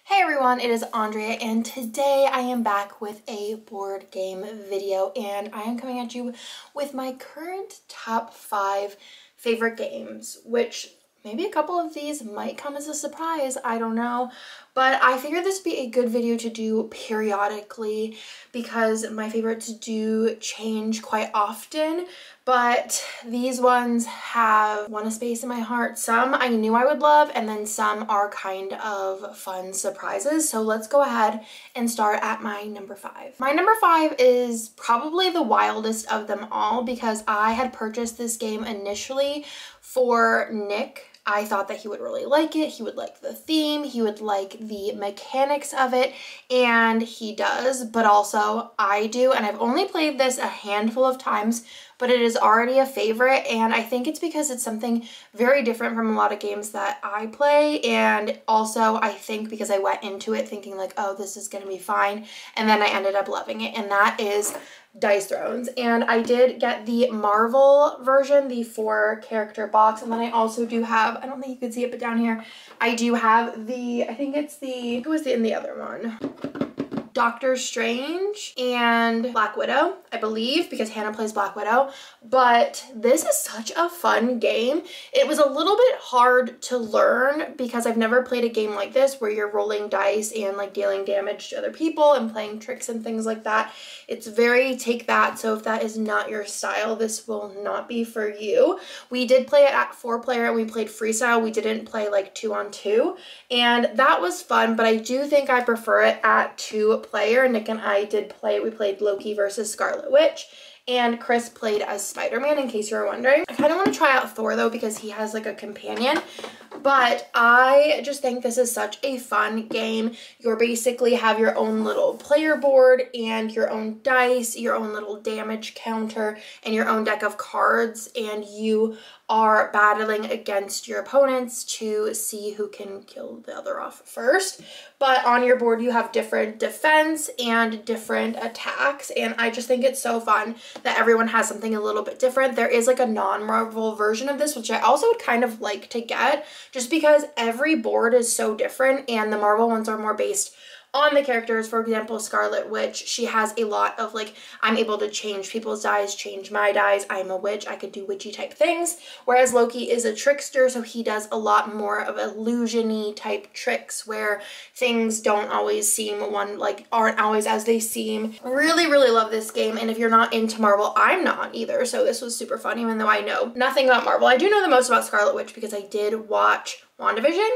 Hey everyone, it is Andrea and today I am back with a board game video and I am coming at you with my current top 5 favorite games, which maybe a couple of these might come as a surprise, I don't know. But I figured this would be a good video to do periodically because my favorites do change quite often. But these ones have won a space in my heart. Some I knew I would love, and then some are kind of fun surprises. So let's go ahead and start at my number 5. My number 5 is probably the wildest of them all because I had purchased this game initially for Nick. I thought that he would really like it. He would like the theme. He would like the mechanics of it, and he does, but also I do. And I've only played this a handful of times, but it is already a favorite, and I think it's because it's something very different from a lot of games that I play, and also I think because I went into it thinking like, oh, this is gonna be fine, and then I ended up loving it, and that is Dice Thrones. And I did get the Marvel version, the 4-character box, and then I also do have, I don't think you can see it, but down here, I do have the, I think it's the, who was in the other one? Doctor Strange and Black Widow, I believe, because Hannah plays Black Widow. But this is such a fun game. It was a little bit hard to learn because I've never played a game like this where you're rolling dice and like dealing damage to other people and playing tricks and things like that. It's very take that, so if that is not your style, this will not be for you. We did play it at 4-player and we played freestyle. We didn't play like 2-on-2, and that was fun, but I do think I prefer it at 2-player. Nick and I did play it. We played Loki versus Scarlet Witch, and Chris played as Spider-Man, in case you were wondering. I kind of want to try out Thor though because he has like a companion, but I just think this is such a fun game. You basically have your own little player board and your own dice, your own little damage counter, and your own deck of cards, and you are battling against your opponents to see who can kill the other off first. But on your board you have different defense and different attacks, and I just think it's so fun that everyone has something a little bit different. There is like a non-Marvel version of this, which I also would kind of like to get, just because every board is so different, and the Marvel ones are more based on the characters. For example, Scarlet Witch, she has a lot of like, I'm able to change people's dice, change my dice, I'm a witch, I could do witchy type things. Whereas Loki is a trickster, so he does a lot more of illusion-y type tricks where things don't always seem aren't always as they seem. Really, really love this game, and if you're not into Marvel, I'm not either, so this was super fun, even though I know nothing about Marvel. I do know the most about Scarlet Witch because I did watch WandaVision,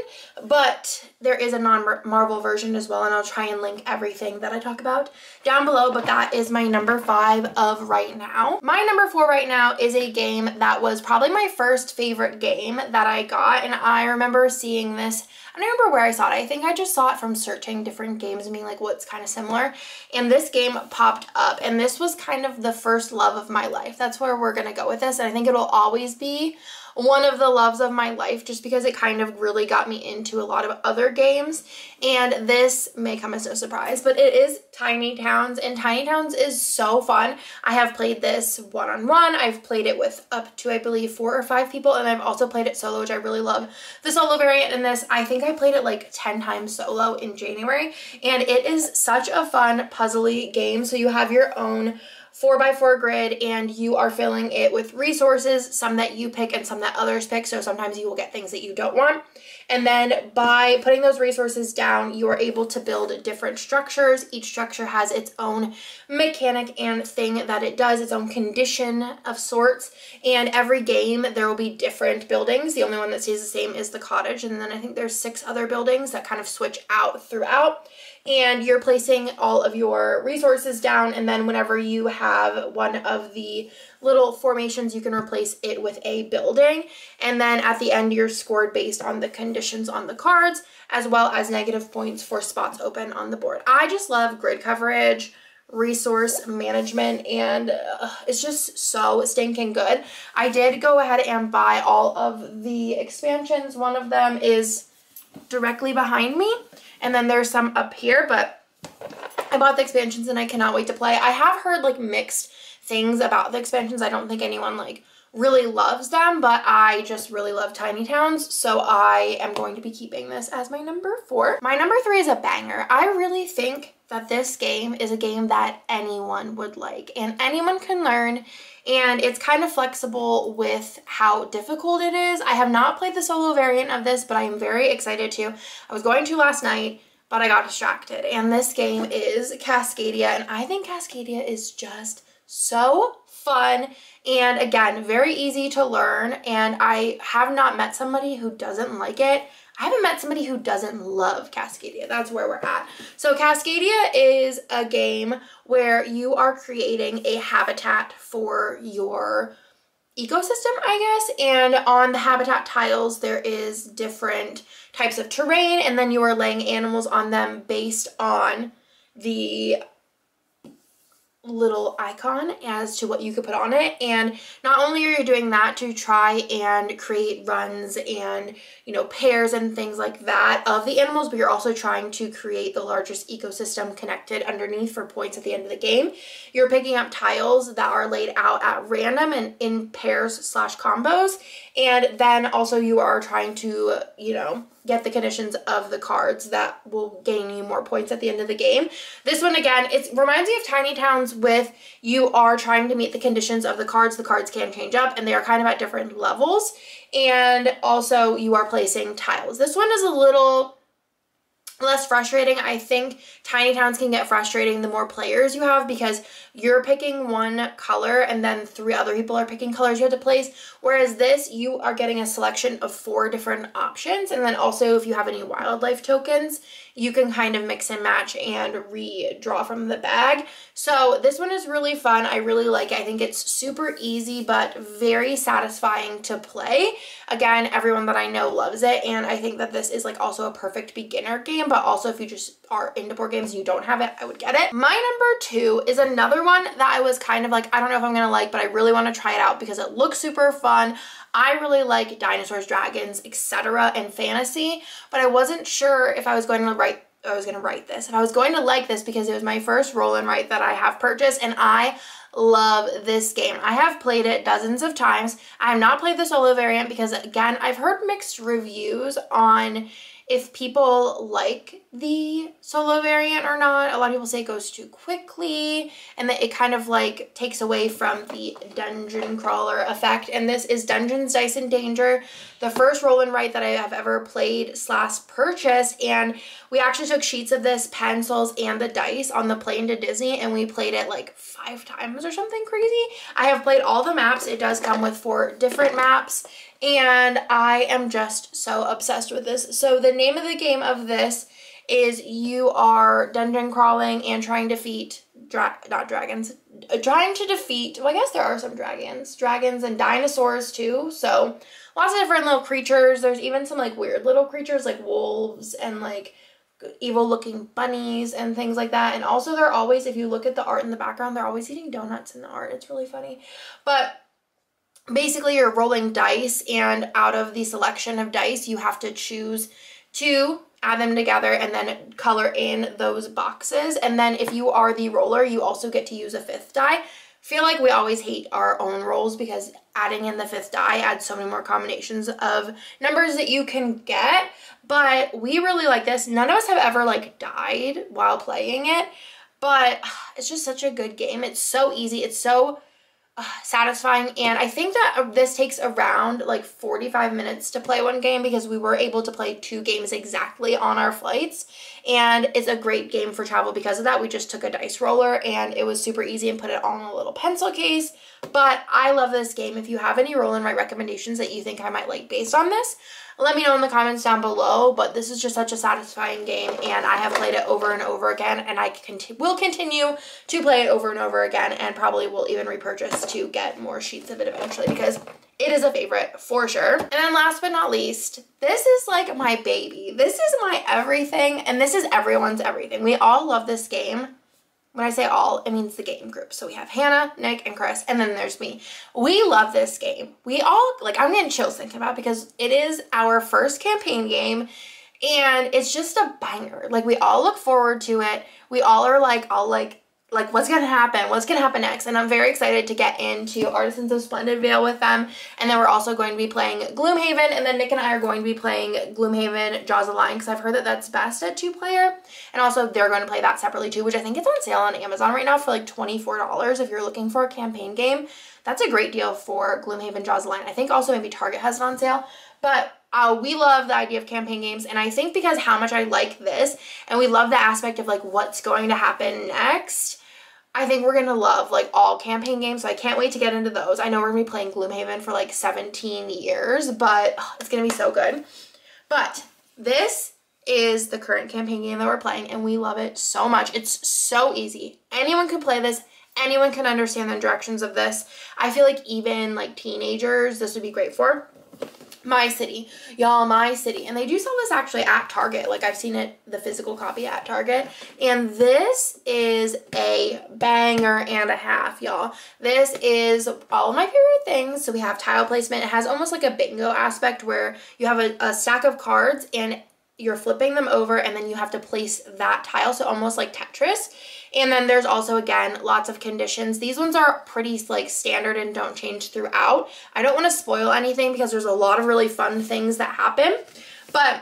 but there is a non-Marvel version as well, and I'll try and link everything that I talk about down below. But that is my number 5 of right now. My number 4 right now is a game that was probably my first favorite game that I got, and I remember seeing this. I don't remember where I saw it. I think I just saw it from searching different games and being like, what's kind of similar? And this game popped up, and this was kind of the first love of my life. That's where we're gonna go with this, and I think it'll always be one of the loves of my life just because it kind of really got me into a lot of other games. And this may come as no surprise, but it is Tiny Towns, and Tiny Towns is so fun. I have played this one-on-one. I've played it with up to, I believe, 4 or 5 people, and I've also played it solo, which I really love the solo variant in this. I think I played it like 10 times solo in January, and it is such a fun puzzly game. So you have your own 4x4 grid, and you are filling it with resources, some that you pick and some that others pick, so sometimes you will get things that you don't want. And then by putting those resources down, you are able to build different structures. Each structure has its own mechanic and thing that it does, its own condition of sorts, and every game there will be different buildings. The only one that stays the same is the cottage, and then I think there's 6 other buildings that kind of switch out throughout. And you're placing all of your resources down, and then whenever you have one of the little formations, you can replace it with a building. And then at the end, you're scored based on the conditions on the cards, as well as negative points for spots open on the board. I just love grid coverage, resource management, and it's just so stinking good. I did go ahead and buy all of the expansions. One of them is directly behind me, and then there's some up here, but I bought the expansions and I cannot wait to play. I have heard like mixed things about the expansions. I don't think anyone like really loves them, but I just really love Tiny Towns, so I am going to be keeping this as my number 4. My number 3 is a banger. I really think that this game is a game that anyone would like and anyone can learn, and it's kind of flexible with how difficult it is. I have not played the solo variant of this, but I am very excited to. I was going to last night, but I got distracted, and this game is Cascadia, and I think Cascadia is just so fun, and again, very easy to learn, and I have not met somebody who doesn't like it. I haven't met somebody who doesn't love Cascadia. That's where we're at. So Cascadia is a game where you are creating a habitat for your ecosystem, I guess, and on the habitat tiles there is different types of terrain, and then you are laying animals on them based on the little icon as to what you could put on it. And not only are you doing that to try and create runs and, you know, pairs and things like that of the animals, but you're also trying to create the largest ecosystem connected underneath for points at the end of the game. You're picking up tiles that are laid out at random and in pairs / combos, and then also you are trying to, you know, get the conditions of the cards that will gain you more points at the end of the game. This one, again, it reminds me of Tiny Towns with you are trying to meet the conditions of the cards. The cards can change up and they are kind of at different levels. And also you are placing tiles. This one is a little less frustrating. I think Tiny Towns can get frustrating the more players you have, because you're picking one color and then 3 other people are picking colors you have to place, whereas this, you are getting a selection of 4 different options, and then also if you have any wildlife tokens, you can kind of mix and match and redraw from the bag. So this one is really fun. I really like it. I think it's super easy but very satisfying to play. Again, everyone that I know loves it, and I think that this is like also a perfect beginner game, but also if you just are into board games and you don't have it, I would get it. My number 2 is another one that I was kind of like, I don't know if I'm gonna like, but I really want to try it out because it looks super fun. I really like dinosaurs, dragons, etc. and fantasy, but I wasn't sure if I was going to write this. If I was going to like this, because it was my first roll and write that I have purchased, and I love this game. I have played it dozens of times. I have not played the solo variant because, again, I've heard mixed reviews on if people like the solo variant or not. A lot of people say it goes too quickly and that it kind of like takes away from the dungeon crawler effect. And this is Dungeons, Dice, and Danger, the first roll and write that I have ever played / purchased. And we actually took sheets of this, pencils, and the dice on the plane to Disney, and we played it like 5 times or something crazy. I have played all the maps. It does come with 4 different maps, and I am just so obsessed with this. So the name of the game of this is you are dungeon crawling and trying to defeat, trying to defeat, well, I guess there are some dragons and dinosaurs too. So lots of different little creatures. There's even some like weird little creatures like wolves and like evil looking bunnies and things like that. And also they're always, if you look at the art in the background, they're always eating donuts in the art. It's really funny. But basically you're rolling dice, and out of the selection of dice, you have to choose 2, add them together, and then color in those boxes. And then if you are the roller, you also get to use a 5th die. Feel like we always hate our own rolls because adding in the 5th die adds so many more combinations of numbers that you can get. But we really like this. None of us have ever like died while playing it, but it's just such a good game. It's so easy. It's so satisfying, and I think that this takes around like 45 minutes to play one game because we were able to play 2 games exactly on our flights, and it's a great game for travel because of that. We just took a dice roller and it was super easy and put it on a little pencil case. But I love this game. If you have any roll and write recommendations that you think I might like based on this, let me know in the comments down below. But this is just such a satisfying game, and I have played it over and over again, and I will continue to play it over and over again, and probably will even repurchase to get more sheets of it eventually because it is a favorite for sure. And then last but not least, this is like my baby. This is my everything, and this is everyone's everything. We all love this game. When I say all, it means the game group. So we have Hannah, Nick, and Chris, and then there's me. We love this game. We all, like, I'm getting chills thinking about it because it is our first campaign game, and it's just a banger. Like, we all look forward to it. We all are like, all like like what's gonna happen next, and I'm very excited to get into Artisans of Splendid Vale with them. And then we're also going to be playing Gloomhaven, and then Nick and I are going to be playing Gloomhaven Jaws of Lion, because I've heard that that's best at 2-player, and also they're going to play that separately too, which I think it's on sale on Amazon right now for like $24 if you're looking for a campaign game. That's a great deal for Gloomhaven Jaws of Lion. I think also maybe Target has it on sale, but we love the idea of campaign games, and I think because how much I like this, and we love the aspect of like what's going to happen next, I think we're gonna love like all campaign games, so I can't wait to get into those. I know we're gonna be playing Gloomhaven for like 17 years, but it's gonna be so good. But this is the current campaign game that we're playing, and we love it so much. It's so easy. Anyone can play this. Anyone can understand the directions of this. I feel like even like teenagers, this would be great for. My City, y'all, My City. And they do sell this actually at Target. Like I've seen it, the physical copy at Target. And this is a banger and a half, y'all. This is all of my favorite things. So we have tile placement. It has almost like a bingo aspect where you have a stack of cards and you're flipping them over, and then you have to place that tile. So almost like Tetris. And then there's also, again, lots of conditions. These ones are pretty like standard and don't change throughout. I don't want to spoil anything because there's a lot of really fun things that happen. But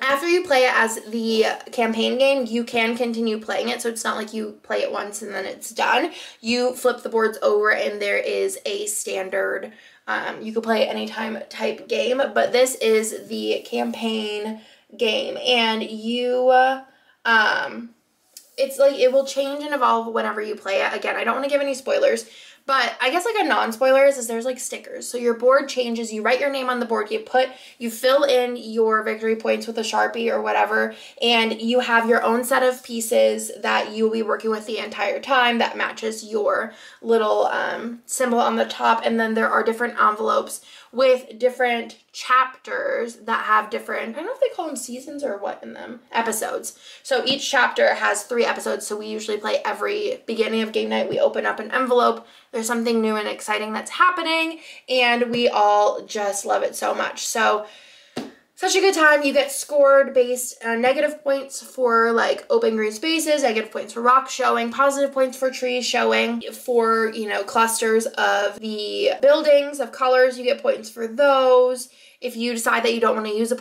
after you play it as the campaign game, you can continue playing it. So it's not like you play it once and then it's done. You flip the boards over and there is a standard, you could play anytime type game. But this is the campaign game, and you, it's like it will change and evolve whenever you play it. Again, I don't want to give any spoilers, but I guess like a non-spoiler is there's like stickers. So your board changes, you write your name on the board, you fill in your victory points with a Sharpie or whatever, and you have your own set of pieces that you will be working with the entire time that matches your little symbol on the top. And then there are different envelopes with different chapters that have different, I don't know if they call them seasons or what in them, episodes. So each chapter has 3 episodes, so we usually play every beginning of game night. We open up an envelope, there's something new and exciting that's happening, and we all just love it so much. So such a good time. You get scored based on negative points for like open green spaces, negative points for rocks showing, positive points for trees showing, for, you know, clusters of the buildings of colors, you get points for those. If you decide that you don't want to use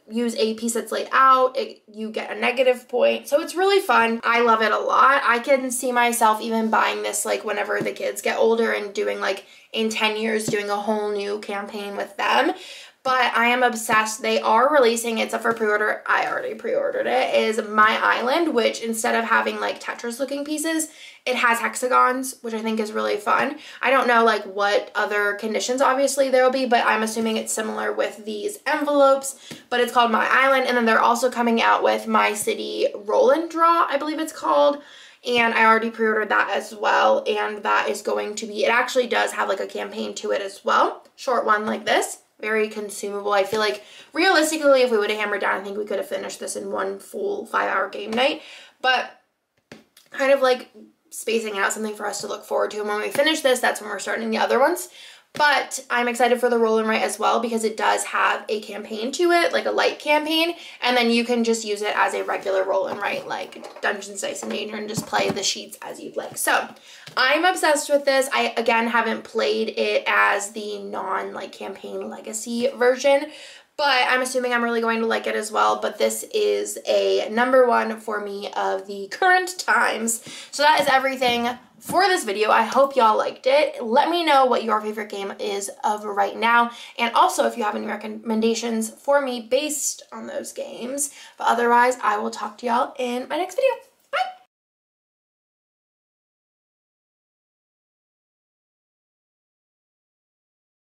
use a piece that's laid out, you get a negative point. So it's really fun. I love it a lot. I can see myself even buying this like whenever the kids get older and doing like in 10 years doing a whole new campaign with them. But I am obsessed. They are releasing, it's up for pre-order, I already pre-ordered it, is My Island, which instead of having like Tetris looking pieces, it has hexagons, which I think is really fun. I don't know like what other conditions obviously there will be, but I'm assuming it's similar with these envelopes, but it's called My Island. And then they're also coming out with My City Roll and Draw, I believe it's called. And I already pre-ordered that as well, and that is going to be, it actually does have like a campaign to it as well. Short one like this. Very consumable. I feel like realistically, if we would have hammered down, I think we could have finished this in one full 5-hour game night. But kind of like spacing out something for us to look forward to. And when we finish this, that's when we're starting the other ones. But I'm excited for the roll and write as well, because it does have a campaign to it, like a light campaign, and then you can just use it as a regular roll and write, like Dungeons, Dice, and Danger, and just play the sheets as you'd like. So I'm obsessed with this. I, again, haven't played it as the non-like campaign legacy version, but I'm assuming I'm really going to like it as well. But this is a #1 for me of the current times. So that is everything for this video. I hope y'all liked it. Let me know what your favorite game is of right now, and also if you have any recommendations for me based on those games. But otherwise, I will talk to y'all in my next video.